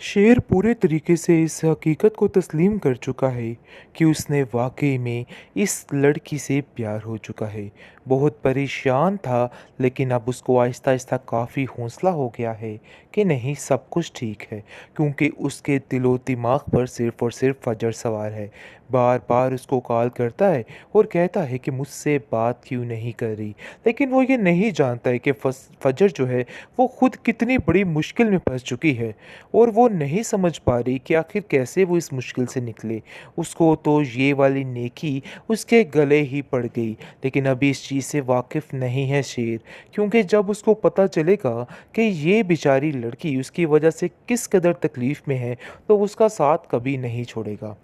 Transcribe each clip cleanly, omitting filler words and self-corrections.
शेर पूरे तरीके से इस हकीकत को तस्लीम कर चुका है कि उसने वाकई में इस लड़की से प्यार हो चुका है। बहुत परेशान था, लेकिन अब उसको आहिस्ता आहिस्ता काफ़ी हौसला हो गया है कि नहीं, सब कुछ ठीक है। क्योंकि उसके दिलो दिमाग पर सिर्फ़ और सिर्फ फ़जर सवार है। बार बार उसको कॉल करता है और कहता है कि मुझसे बात क्यों नहीं कर रही। लेकिन वो ये नहीं जानता है कि फ़जर जो है वो खुद कितनी बड़ी मुश्किल में फंस चुकी है और वो नहीं समझ पा रही कि आखिर कैसे वो इस मुश्किल से निकले। उसको तो ये वाली नेकी उसके गले ही पड़ गई, लेकिन अभी इस चीज़ से वाकिफ़ नहीं है शेर। क्योंकि जब उसको पता चलेगा कि ये बेचारी लड़की उसकी वजह से किस कदर तकलीफ़ में है, तो उसका साथ कभी नहीं छोड़ेगा।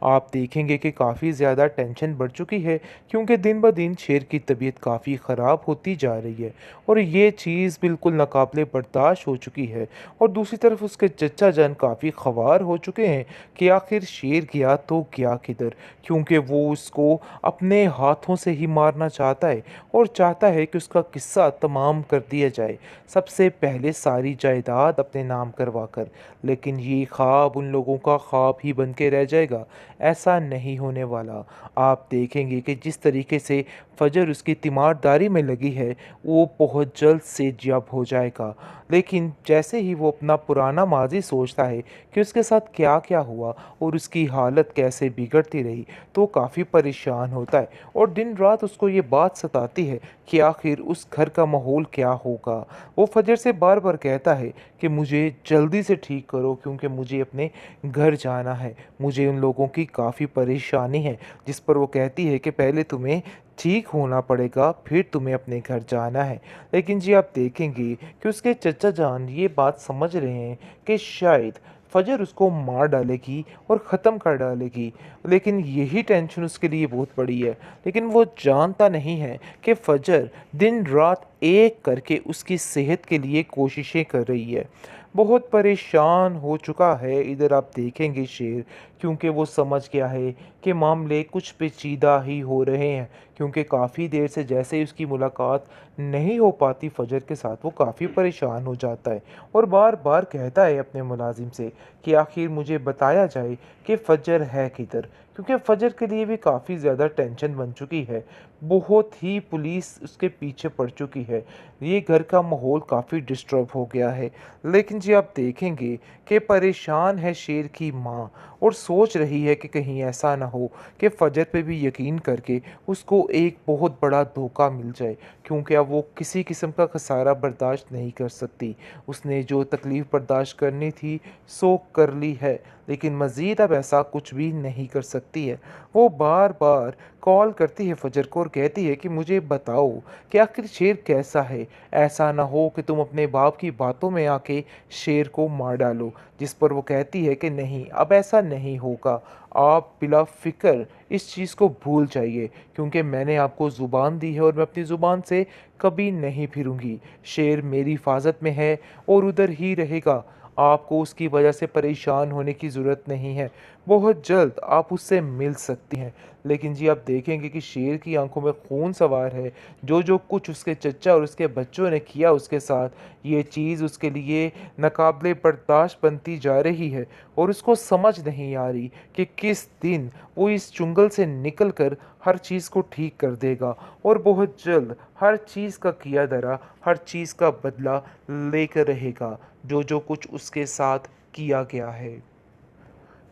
आप देखेंगे कि काफ़ी ज़्यादा टेंशन बढ़ चुकी है, क्योंकि दिन ब दिन शेर की तबीयत काफ़ी ख़राब होती जा रही है और ये चीज़ बिल्कुल नाकाबिले बर्दाश्त हो चुकी है। और दूसरी तरफ उसके चचा जान काफ़ी ख़वार हो चुके हैं कि आखिर शेर गया तो गया किधर, क्योंकि वो उसको अपने हाथों से ही मारना चाहता है और चाहता है कि उसका किस्सा तमाम कर दिया जाए, सबसे पहले सारी जायदाद अपने नाम करवा कर। लेकिन ये ख्वाब उन लोगों का ख्वाब ही बन के रह जाएगा, ऐसा नहीं होने वाला। आप देखेंगे कि जिस तरीके से फजर उसकी तीमारदारी में लगी है, वो बहुत जल्द से जब हो जाएगा। लेकिन जैसे ही वो अपना पुराना माज़ी सोचता है कि उसके साथ क्या-क्या हुआ और उसकी हालत कैसे बिगड़ती रही, तो काफ़ी परेशान होता है और दिन-रात उसको ये बात सताती है कि आखिर उस घर का माहौल क्या होगा। वो फजर से बार-बार कहता है कि मुझे जल्दी से ठीक करो, क्योंकि मुझे अपने घर जाना है। मुझे उन लोगों की काफ़ी परेशानी है, जिस पर वो कहती है कि पहले तुम्हें ठीक होना पड़ेगा, फिर तुम्हें अपने घर जाना है। लेकिन जी आप देखेंगे कि उसके चचा जान ये बात समझ रहे हैं कि शायद फजर उसको मार डालेगी और ख़त्म कर डालेगी। लेकिन यही टेंशन उसके लिए बहुत बड़ी है। लेकिन वो जानता नहीं है कि फजर दिन रात एक करके उसकी सेहत के लिए कोशिशें कर रही है। बहुत परेशान हो चुका है इधर आप देखेंगे शेर, क्योंकि वो समझ गया है कि मामले कुछ पेचीदा ही हो रहे हैं। क्योंकि काफ़ी देर से जैसे ही उसकी मुलाकात नहीं हो पाती फजर के साथ, वो काफ़ी परेशान हो जाता है और बार बार कहता है अपने मुलाजिम से कि आखिर मुझे बताया जाए कि फजर है किधर। क्योंकि फजर के लिए भी काफ़ी ज़्यादा टेंशन बन चुकी है। बहुत ही पुलिस उसके पीछे पड़ चुकी है। ये घर का माहौल काफ़ी डिस्टर्ब हो गया है। लेकिन जी आप देखेंगे कि परेशान है शेर की माँ और सोच रही है कि कहीं ऐसा ना हो कि फजर पे भी यकीन करके उसको एक बहुत बड़ा धोखा मिल जाए। क्योंकि अब वो किसी किस्म का खसारा बर्दाश्त नहीं कर सकती। उसने जो तकलीफ़ बर्दाश्त करनी थी सो कर ली है, लेकिन मज़ीद अब ऐसा कुछ भी नहीं कर सकती है। वो बार बार कॉल करती है फजर को और कहती है कि मुझे बताओ कि आखिर शेर कैसा है। ऐसा ना हो कि तुम अपने बाप की बातों में आके शेर को मार डालो। जिस पर वो कहती है कि नहीं, अब ऐसा नहीं होगा। आप बिला फ़िक्र इस चीज़ को भूल जाइए, क्योंकि मैंने आपको ज़ुबान दी है और मैं अपनी ज़ुबान से कभी नहीं फिरूँगी। शेर मेरी हिफ़ाज़त में है और उधर ही रहेगा। आपको उसकी वजह से परेशान होने की ज़रूरत नहीं है। बहुत जल्द आप उससे मिल सकती हैं। लेकिन जी आप देखेंगे कि शेर की आँखों में खून सवार है। जो कुछ उसके चचा और उसके बच्चों ने किया उसके साथ, ये चीज़ उसके लिए नाकाबिले बर्दाश्त बनती जा रही है और उसको समझ नहीं आ रही कि किस दिन वो इस चुंगल से निकल कर हर चीज़ को ठीक कर देगा और बहुत जल्द हर चीज़ का किया धरा, हर चीज़ का बदला लेकर रहेगा, जो कुछ उसके साथ किया गया है।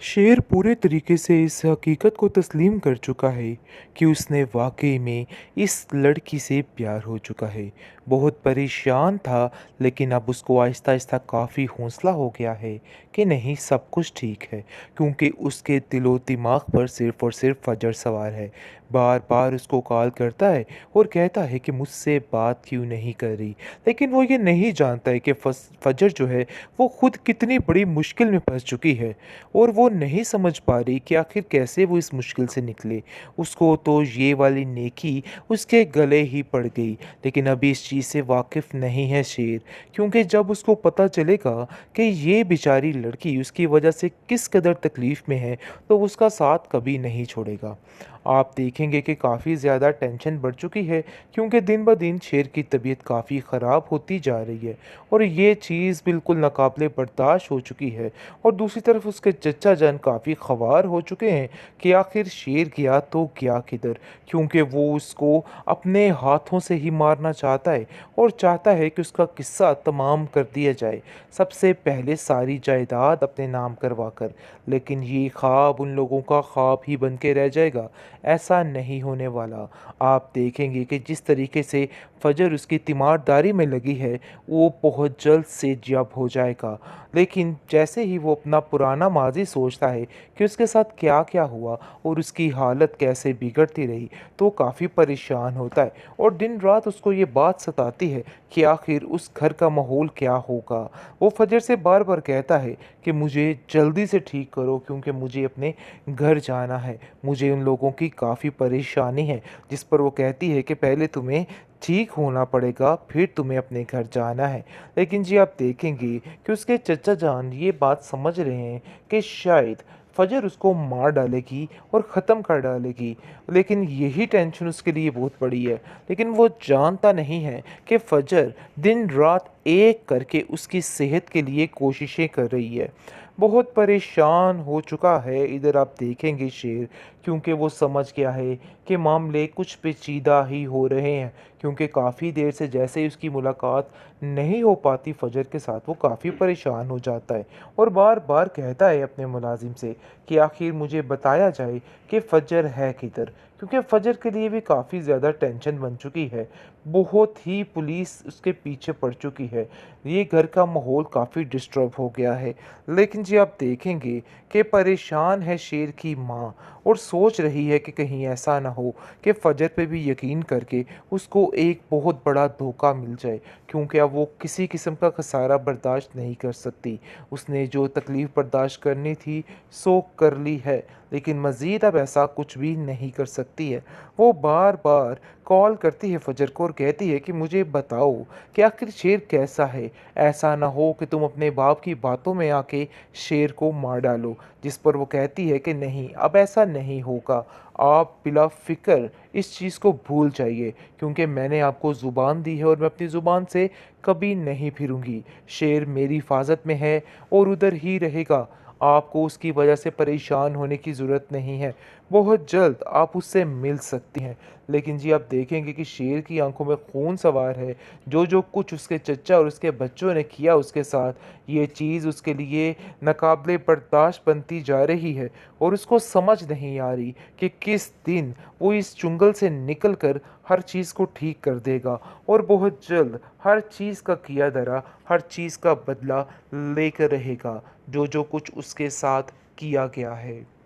शेर पूरे तरीके से इस हकीकत को तस्लीम कर चुका है कि उसने वाकई में इस लड़की से प्यार हो चुका है। बहुत परेशान था, लेकिन अब उसको आहिस्ता आहिस्ता काफ़ी हौसला हो गया है कि नहीं, सब कुछ ठीक है। क्योंकि उसके दिलो दिमाग पर सिर्फ़ और सिर्फ फजर सवार है। बार बार उसको कॉल करता है और कहता है कि मुझसे बात क्यों नहीं कर रही। लेकिन वो ये नहीं जानता है कि फजर जो है वो खुद कितनी बड़ी मुश्किल में फंस चुकी है और वो नहीं समझ पा रही कि आखिर कैसे वो इस मुश्किल से निकले। उसको तो ये वाली नेकी उसके गले ही पड़ गई, लेकिन अभी इस चीज़ से वाकिफ़ नहीं है शेर। क्योंकि जब उसको पता चलेगा कि ये बेचारी लड़की उसकी वजह से किस कदर तकलीफ़ में है, तो उसका साथ कभी नहीं छोड़ेगा। आप देखेंगे कि काफ़ी ज़्यादा टेंशन बढ़ चुकी है क्योंकि दिन ब दिन शेर की तबीयत काफ़ी ख़राब होती जा रही है और ये चीज़ बिल्कुल नाकाबिले बर्दाश्त हो चुकी है। और दूसरी तरफ उसके चचा जान काफ़ी ख़वार हो चुके हैं कि आखिर शेर गया तो गया किधर, क्योंकि वो उसको अपने हाथों से ही मारना चाहता है और चाहता है कि उसका किस्सा तमाम कर दिया जाए, सबसे पहले सारी जायदाद अपने नाम करवा कर। लेकिन ये ख्वाब उन लोगों का ख्वाब ही बन के रह जाएगा, ऐसा नहीं होने वाला। आप देखेंगे कि जिस तरीके से फजर उसकी तीमारदारी में लगी है, वो बहुत जल्द सेहतियाब हो जाएगा। लेकिन जैसे ही वो अपना पुराना माज़ी सोचता है कि उसके साथ क्या-क्या हुआ और उसकी हालत कैसे बिगड़ती रही, तो वो काफ़ी परेशान होता है और दिन-रात उसको ये बात सताती है कि आखिर उस घर का माहौल क्या होगा। वो फजर से बार-बार कहता है कि मुझे जल्दी से ठीक करो क्योंकि मुझे अपने घर जाना है। मुझे उन लोगों की काफ़ी परेशानी है, जिस पर वो कहती है कि पहले तुम्हें ठीक होना पड़ेगा, फिर तुम्हें अपने घर जाना है। लेकिन जी आप देखेंगे कि उसके चचा जान ये बात समझ रहे हैं कि शायद फ़जर उसको मार डालेगी और ख़त्म कर डालेगी। लेकिन यही टेंशन उसके लिए बहुत बड़ी है। लेकिन वो जानता नहीं है कि फ़जर दिन-रात एक करके उसकी सेहत के लिए कोशिशें कर रही है। बहुत परेशान हो चुका है इधर आप देखेंगे शेर, क्योंकि वो समझ गया है कि मामले कुछ पेचीदा ही हो रहे हैं, क्योंकि काफ़ी देर से जैसे ही उसकी मुलाकात नहीं हो पाती फ़जर के साथ, वो काफ़ी परेशान हो जाता है और बार-बार कहता है अपने मुलाज़िम से कि आखिर मुझे बताया जाए कि फ़जर है किधर? क्योंकि फ़जर के लिए भी काफ़ी ज़्यादा टेंशन बन चुकी है। बहुत ही पुलिस उसके पीछे पड़ चुकी है। ये घर का माहौल काफ़ी डिस्टर्ब हो गया है। लेकिन जी आप देखेंगे कि परेशान है शेर की माँ और सोच रही है कि कहीं ऐसा ना हो कि फ़जर पे भी यकीन करके उसको एक बहुत बड़ा धोखा मिल जाए, क्योंकि अब वो किसी किस्म का खसारा बर्दाश्त नहीं कर सकती। उसने जो तकलीफ़ बर्दाश्त करनी थी सो कर ली है, लेकिन मज़ीद अब ऐसा कुछ भी नहीं कर सकती है। वो बार-बार कॉल करती है फ़जर को और कहती है कि मुझे बताओ कि आखिर शेर कैसा है? ऐसा ना हो कि तुम अपने बाप की बातों में आके शेर को मार डालो। जिस पर वो कहती है कि नहीं, अब ऐसा नहीं होगा। आप बिला फ़िक्र इस चीज़ को भूल जाइए, क्योंकि मैंने आपको ज़ुबान दी है और मैं अपनी ज़ुबान से कभी नहीं फिरूँगी। शेर मेरी हिफ़ाज़त में है और उधर ही रहेगा। आपको उसकी वजह से परेशान होने की ज़रूरत नहीं है। बहुत जल्द आप उससे मिल सकती हैं। लेकिन जी आप देखेंगे कि शेर की आँखों में खून सवार है। जो कुछ उसके चचा और उसके बच्चों ने किया उसके साथ, ये चीज़ उसके लिए नाक़ाबिले बर्दाश्त बनती जा रही है और उसको समझ नहीं आ रही कि किस दिन वो इस चुंगल से निकल कर हर चीज़ को ठीक कर देगा और बहुत जल्द हर चीज़ का किया धरा, हर चीज़ का बदला लेकर रहेगा, जो कुछ उसके साथ किया गया है।